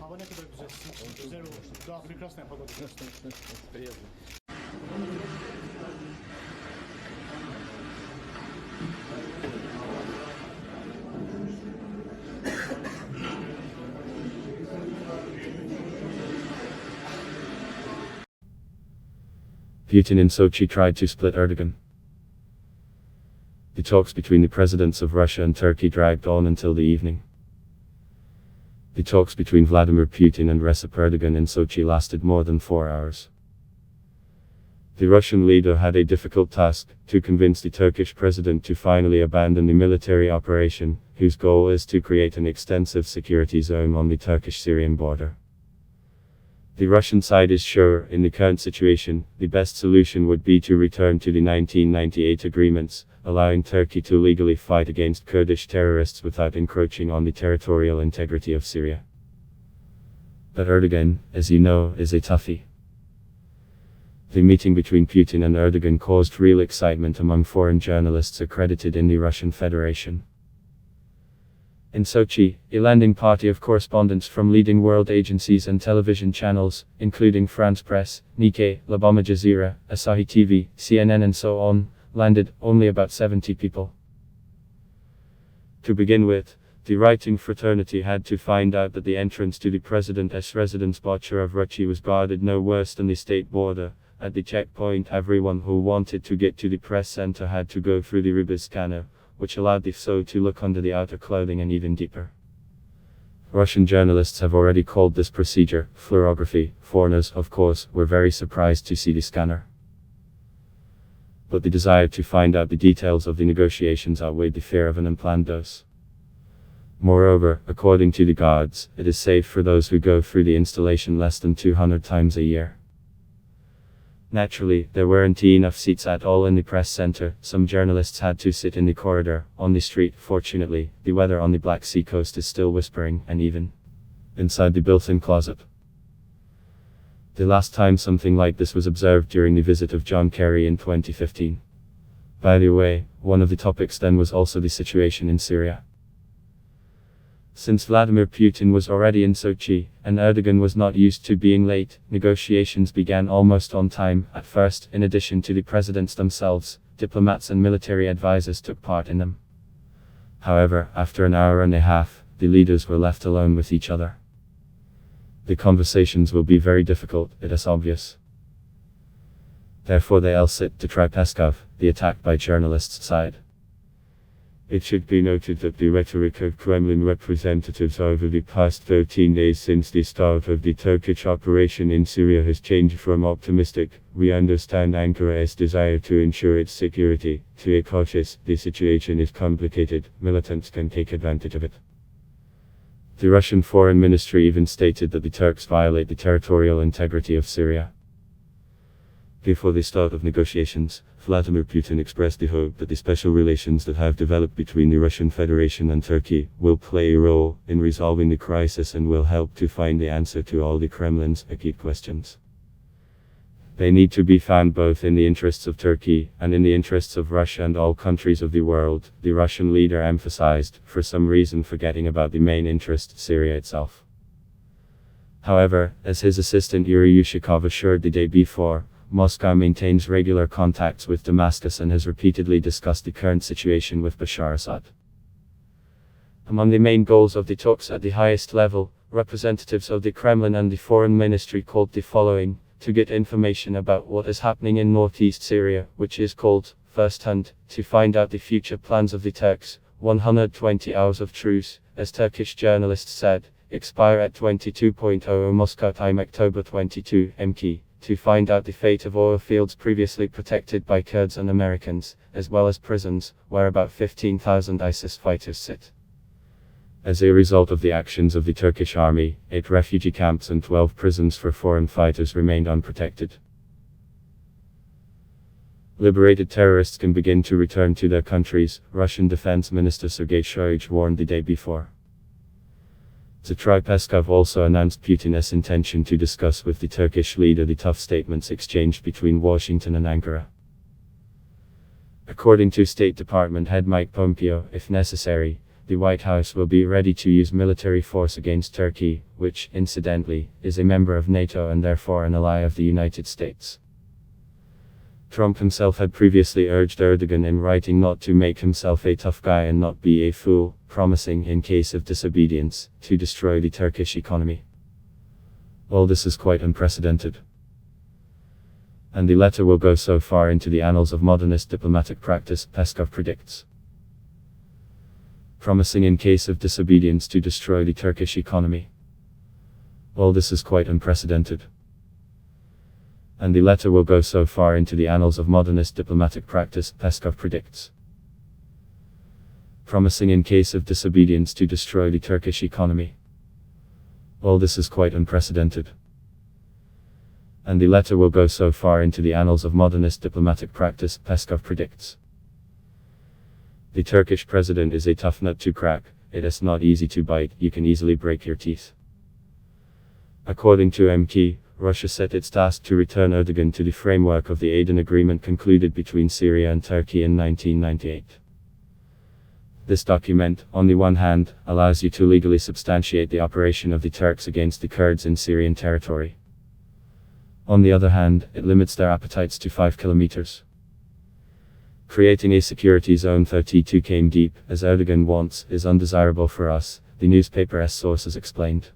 Hava ne kadar güzel. Güzel olmuş. Daha прекрасная погода. Приятно. Putin in Sochi tried to split Erdogan. The talks between the presidents of Russia and Turkey dragged on until the evening. The talks between Vladimir Putin and Recep Erdogan in Sochi lasted more than 4 hours. The Russian leader had a difficult task, to convince the Turkish president to finally abandon the military operation, whose goal is to create an extensive security zone on the Turkish-Syrian border. The Russian side is sure, in the current situation, the best solution would be to return to the 1998 agreements, allowing Turkey to legally fight against Kurdish terrorists without encroaching on the territorial integrity of Syria. But Erdogan, as you know, is a toughie. The meeting between Putin and Erdogan caused real excitement among foreign journalists accredited in the Russian Federation. In Sochi, a landing party of correspondents from leading world agencies and television channels, including France Press, Nikkei, Al Jazeera, Asahi TV, CNN and so on, landed, only about 70 people. To begin with, the writing fraternity had to find out that the entrance to the president's residence Bashar of Ruptly was guarded no worse than the state border. At the checkpoint, everyone who wanted to get to the press center had to go through the rubber scanner, which allowed the foe to look under the outer clothing and even deeper. Russian journalists have already called this procedure fluorography. Foreigners, of course, were very surprised to see the scanner. But the desire to find out the details of the negotiations outweighed the fear of an unplanned dose. Moreover, according to the guards, it is safe for those who go through the installation less than 200 times a year. Naturally, there weren't enough seats at all in the press center. Some journalists had to sit in the corridor, on the street. Fortunately, the weather on the Black Sea coast is still whispering, and even inside the built-in closet. The last time something like this was observed during the visit of John Kerry in 2015. By the way, one of the topics then was also the situation in Syria. Since Vladimir Putin was already in Sochi, and Erdogan was not used to being late, negotiations began almost on time. At first, in addition to the presidents themselves, diplomats and military advisors took part in them. However, after an hour and a half, the leaders were left alone with each other. The conversations will be very difficult, it is obvious. Therefore they'll sit to try Peskov, the attack by journalists' side. It should be noted that the rhetoric of Kremlin representatives over the past 13 days since the start of the Turkish operation in Syria has changed from optimistic, "We understand Ankara's desire to ensure its security," to a cautious, "The situation is complicated, militants can take advantage of it." The Russian Foreign Ministry even stated that the Turks violate the territorial integrity of Syria. Before the start of negotiations, Vladimir Putin expressed the hope that the special relations that have developed between the Russian Federation and Turkey will play a role in resolving the crisis and will help to find the answer to all the Kremlin's acute questions. They need to be found both in the interests of Turkey and in the interests of Russia and all countries of the world, the Russian leader emphasized, for some reason forgetting about the main interest, Syria itself. However, as his assistant Yuri Yushakov assured the day before, Moscow maintains regular contacts with Damascus and has repeatedly discussed the current situation with Bashar Assad. Among the main goals of the talks at the highest level, representatives of the Kremlin and the Foreign Ministry called the following: to get information about what is happening in northeast Syria, which is called firsthand, to find out the future plans of the Turks. 120 hours of truce, as Turkish journalists said, expire at 22:00 Moscow time October 22 MK. To find out the fate of oil fields previously protected by Kurds and Americans, as well as prisons, where about 15,000 ISIS fighters sit. As a result of the actions of the Turkish army, 8 refugee camps and 12 prisons for foreign fighters remained unprotected. Liberated terrorists can begin to return to their countries, Russian Defense Minister Sergei Shoigu warned the day before. Dmitry Peskov also announced Putin's intention to discuss with the Turkish leader the tough statements exchanged between Washington and Ankara. According to State Department head Mike Pompeo, if necessary, the White House will be ready to use military force against Turkey, which, incidentally, is a member of NATO and therefore an ally of the United States. Trump himself had previously urged Erdogan in writing not to make himself a tough guy and not be a fool, promising, in case of disobedience, to destroy the Turkish economy. All this is quite unprecedented. And the letter will go so far into the annals of modernist diplomatic practice, Peskov predicts. Promising in case of disobedience to destroy the Turkish economy. All this is quite unprecedented. And the letter will go so far into the annals of modernist diplomatic practice, Peskov predicts. Promising in case of disobedience to destroy the Turkish economy. All this is quite unprecedented. And the letter will go so far into the annals of modernist diplomatic practice, Peskov predicts. The Turkish president is a tough nut to crack, it is not easy to bite, you can easily break your teeth. According to MK, Russia set its task to return Erdogan to the framework of the Adan Agreement concluded between Syria and Turkey in 1998. This document, on the one hand, allows you to legally substantiate the operation of the Turks against the Kurds in Syrian territory. On the other hand, it limits their appetites to 5 kilometers. Creating a security zone 32 km deep, as Erdogan wants, is undesirable for us, the newspaper's sources explained.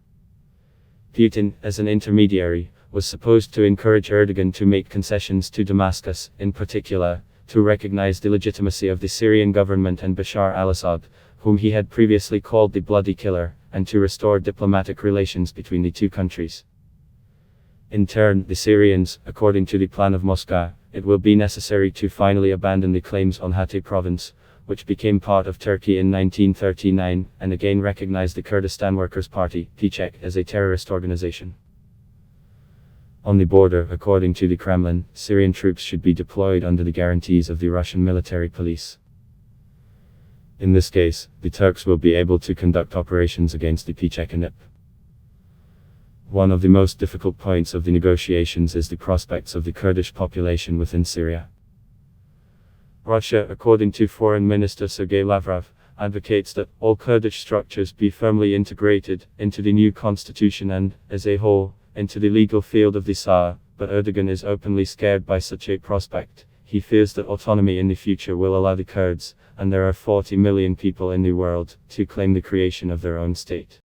Putin, as an intermediary, was supposed to encourage Erdogan to make concessions to Damascus, in particular, to recognize the legitimacy of the Syrian government and Bashar al-Assad, whom he had previously called the bloody killer, and to restore diplomatic relations between the two countries. In turn, the Syrians, according to the plan of Moscow, it will be necessary to finally abandon the claims on Hatay province, which became part of Turkey in 1939, and again recognize the Kurdistan Workers Party, PKK, as a terrorist organization. On the border, according to the Kremlin, Syrian troops should be deployed under the guarantees of the Russian military police. In this case, the Turks will be able to conduct operations against the PKK and YPG. One of the most difficult points of the negotiations is the prospects of the Kurdish population within Syria. Russia, according to Foreign Minister Sergei Lavrov, advocates that all Kurdish structures be firmly integrated into the new constitution and, as a whole, into the legal field of the Shah, but Erdogan is openly scared by such a prospect. He fears that autonomy in the future will allow the Kurds, and there are 40 million people in the world, to claim the creation of their own state.